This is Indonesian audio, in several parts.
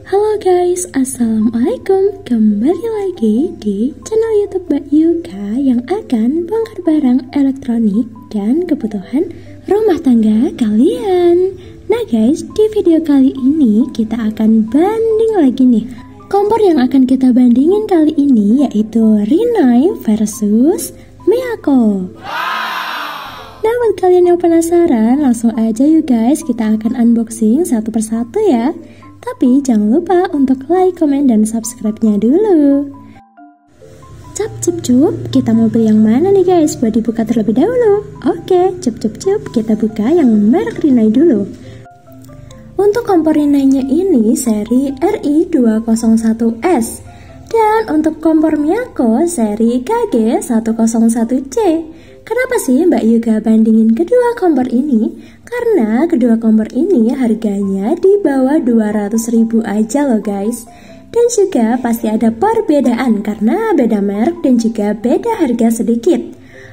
Halo guys, assalamualaikum. Kembali lagi di channel YouTube Mbak Yuka yang akan bongkar barang elektronik dan kebutuhan rumah tangga kalian. Nah guys, di video kali ini kita akan banding lagi nih. Kompor yang akan kita bandingin kali ini yaitu Rinnai versus Miyako. Nah, buat kalian yang penasaran, langsung aja yuk guys, kita akan unboxing satu persatu ya. Tapi jangan lupa untuk like, komen, dan subscribe-nya dulu. Cap cup cup, kita mau beli yang mana nih guys buat dibuka terlebih dahulu? Oke, cup cup cup, kita buka yang merek Rinnai dulu. Untuk kompor Rinnai-nya ini seri RI201S. Dan untuk kompor Miyako seri KG101C. Kenapa sih Mbak Yuka bandingin kedua kompor ini? Karena kedua kompor ini harganya di bawah 200.000 aja loh guys. Dan juga pasti ada perbedaan karena beda merek dan juga beda harga sedikit.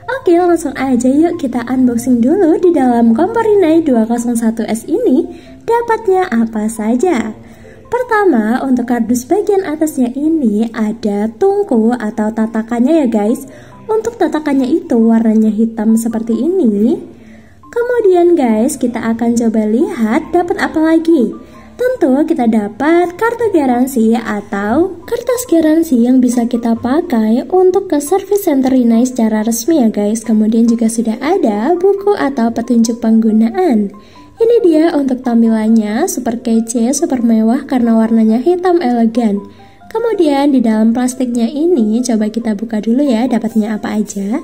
Oke, langsung aja yuk kita unboxing dulu di dalam kompor Rinnai 201S ini. Dapatnya apa saja? Pertama, untuk kardus bagian atasnya ini ada tungku atau tatakannya ya guys. Untuk tatakannya itu warnanya hitam seperti ini. Kemudian guys, kita akan coba lihat dapat apa lagi. Tentu kita dapat kartu garansi atau kertas garansi yang bisa kita pakai untuk ke service center Rinnai secara resmi ya guys. Kemudian juga sudah ada buku atau petunjuk penggunaan. Ini dia untuk tampilannya, super kece, super mewah karena warnanya hitam elegan. Kemudian di dalam plastiknya ini coba kita buka dulu ya, dapatnya apa aja.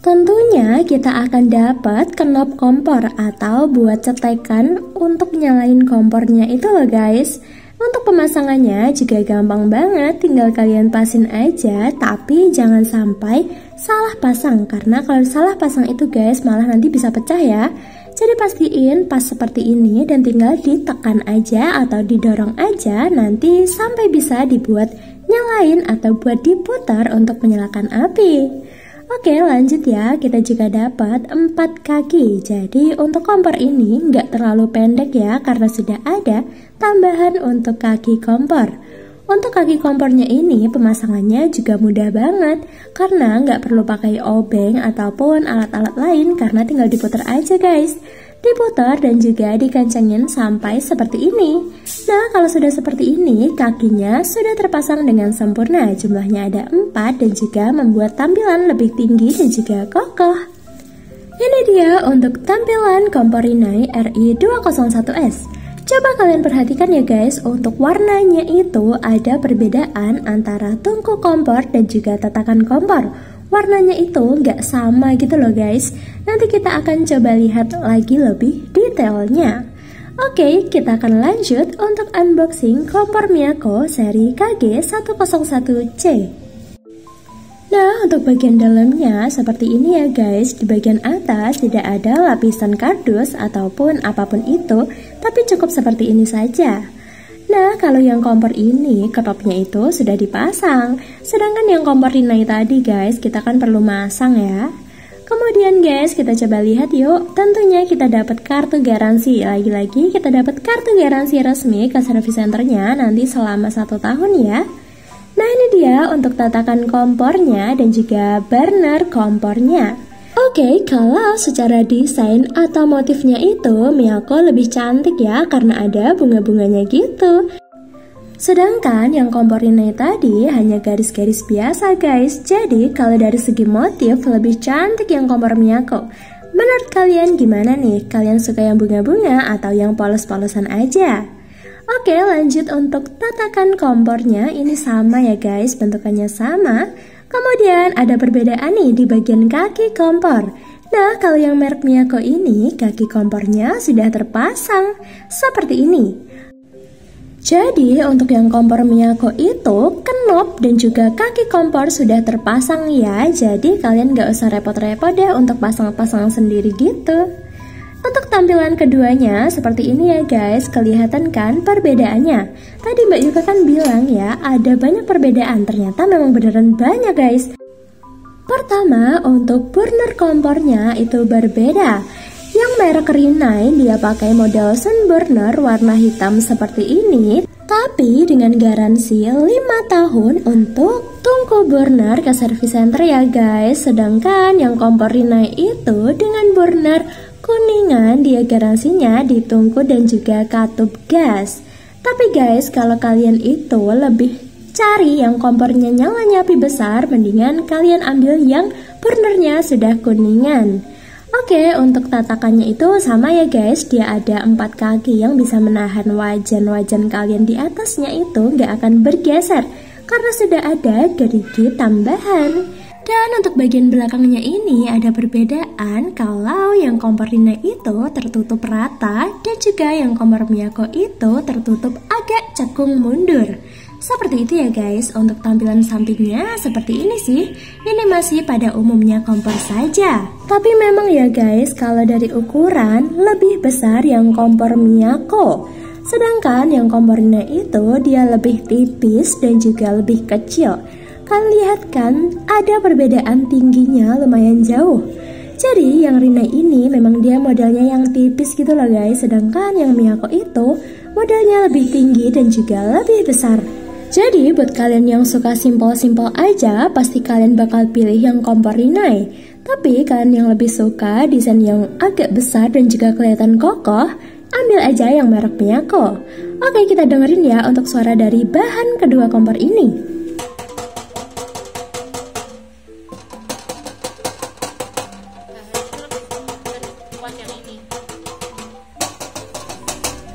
Tentunya kita akan dapat knop kompor atau buat cetekan untuk nyalain kompornya itu loh guys. Untuk pemasangannya juga gampang banget, tinggal kalian pasin aja, tapi jangan sampai salah pasang karena kalau salah pasang itu guys malah nanti bisa pecah ya. Jadi pastiin pas seperti ini dan tinggal ditekan aja atau didorong aja nanti sampai bisa dibuat nyalain atau buat diputar untuk menyalakan api. Oke, lanjut ya, kita juga dapat 4 kaki. Jadi untuk kompor ini nggak terlalu pendek ya karena sudah ada tambahan untuk kaki kompor. Untuk kaki kompornya ini pemasangannya juga mudah banget karena nggak perlu pakai obeng ataupun alat-alat lain karena tinggal diputar aja guys. Diputar dan juga dikencengin sampai seperti ini. Nah, kalau sudah seperti ini kakinya sudah terpasang dengan sempurna. Jumlahnya ada 4 dan juga membuat tampilan lebih tinggi dan juga kokoh. Ini dia untuk tampilan kompor Rinnai RI201S. Coba kalian perhatikan ya guys, untuk warnanya itu ada perbedaan antara tungku kompor dan juga tatakan kompor. Warnanya itu nggak sama gitu loh guys. Nanti kita akan coba lihat lagi lebih detailnya. Oke, kita akan lanjut untuk unboxing kompor Miyako seri KG101C. Nah, untuk bagian dalamnya seperti ini ya guys. Di bagian atas tidak ada lapisan kardus ataupun apapun itu, tapi cukup seperti ini saja. Nah, kalau yang kompor ini knopnya itu sudah dipasang. Sedangkan yang kompor Rinnai tadi guys, kita kan perlu masang ya. Kemudian guys, kita coba lihat yuk. Tentunya kita dapat kartu garansi. Lagi-lagi kita dapat kartu garansi resmi ke service centernya nanti selama 1 tahun ya. Nah, ini dia untuk tatakan kompornya dan juga burner kompornya. Oke, kalau secara desain atau motifnya itu Miyako lebih cantik ya karena ada bunga-bunganya gitu. Sedangkan yang kompor Rinnai tadi hanya garis-garis biasa guys. Jadi kalau dari segi motif lebih cantik yang kompor Miyako. Menurut kalian gimana nih? Kalian suka yang bunga-bunga atau yang polos-polosan aja? Oke, lanjut untuk tatakan kompornya. Ini sama ya guys, bentukannya sama. Kemudian ada perbedaan nih di bagian kaki kompor. Nah, kalau yang merek Miyako ini kaki kompornya sudah terpasang seperti ini. Jadi untuk yang kompor Miyako itu knop dan juga kaki kompor sudah terpasang ya. Jadi kalian gak usah repot-repot deh untuk pasang-pasang sendiri gitu. Untuk tampilan keduanya seperti ini ya guys, kelihatan kan perbedaannya. Tadi Mbak Yuka kan bilang ya ada banyak perbedaan, ternyata memang beneran banyak guys. Pertama, untuk burner kompornya itu berbeda. Yang merek Rinnai dia pakai model sun burner warna hitam seperti ini, tapi dengan garansi 5 tahun untuk tungku burner ke service center ya guys. Sedangkan yang kompor Rinnai itu dengan burner kuningan dia garansinya di tungku dan juga katup gas. Tapi guys, kalau kalian itu lebih cari yang kompornya nyalanya api besar, mendingan kalian ambil yang burnernya sudah kuningan. Oke, untuk tatakannya itu sama ya guys, dia ada 4 kaki yang bisa menahan wajan-wajan kalian di atasnya itu nggak akan bergeser karena sudah ada gerigi tambahan. Dan untuk bagian belakangnya ini ada perbedaan kalau yang kompor Rinnai itu tertutup rata dan juga yang kompor Miyako itu tertutup agak cekung mundur. Seperti itu ya guys. Untuk tampilan sampingnya seperti ini sih. Ini masih pada umumnya kompor saja. Tapi memang ya guys, kalau dari ukuran lebih besar yang kompor Miyako. Sedangkan yang kompor Rinnai itu dia lebih tipis dan juga lebih kecil. Kalian lihat kan, ada perbedaan tingginya lumayan jauh. Jadi yang Rinnai ini memang dia modelnya yang tipis gitu loh guys. Sedangkan yang Miyako itu modelnya lebih tinggi dan juga lebih besar. Jadi buat kalian yang suka simpel-simpel aja, pasti kalian bakal pilih yang kompor Rinnai. Tapi kalian yang lebih suka desain yang agak besar dan juga kelihatan kokoh, ambil aja yang merek Miyako. Oke, kita dengerin ya untuk suara dari bahan kedua kompor ini.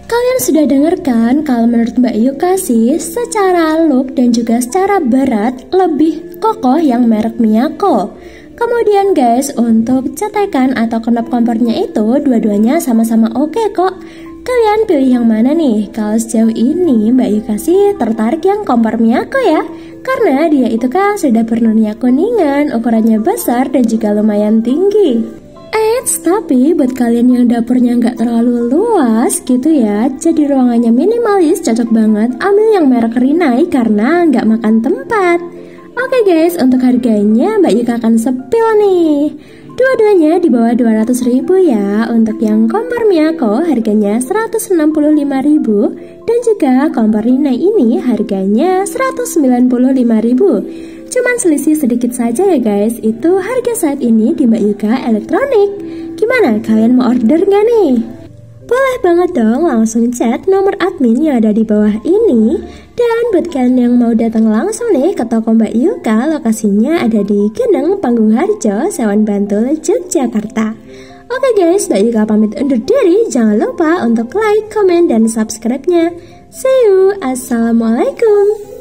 Kalian sudah dengarkan kalau menurut Mbak Yuka sih secara look dan juga secara berat lebih kokoh yang merek Miyako. Kemudian guys, untuk cetekan atau knop kompornya itu dua-duanya sama-sama oke kok. Kalian pilih yang mana nih? Kalau sejauh ini Mbak Yuka sih tertarik yang kompor Miyako ya, karena dia itu kan sudah burnurnya kuningan, ukurannya besar dan juga lumayan tinggi. Tapi buat kalian yang dapurnya nggak terlalu luas gitu ya, jadi ruangannya minimalis, cocok banget ambil yang merek Rinnai karena nggak makan tempat. Oke guys, untuk harganya Mbak Yuka akan sepil nih. Dua-duanya di bawah 200.000 ya. Untuk yang kompor Miyako harganya 165.000 dan juga kompor Rinnai ini harganya 195.000. Cuman selisih sedikit saja ya guys. Itu harga saat ini di Mbak Yuka Elektronik. Gimana, kalian mau order nggak nih? Boleh banget dong, langsung chat nomor admin yang ada di bawah ini. Dan buat kalian yang mau datang langsung nih ke toko Mbak Yuka, lokasinya ada di Geneng Panggung Harjo, Sewan Bantul, Yogyakarta. Oke guys, Mbak Yuka pamit undur diri. Jangan lupa untuk like, komen, dan subscribe-nya. See you, assalamualaikum.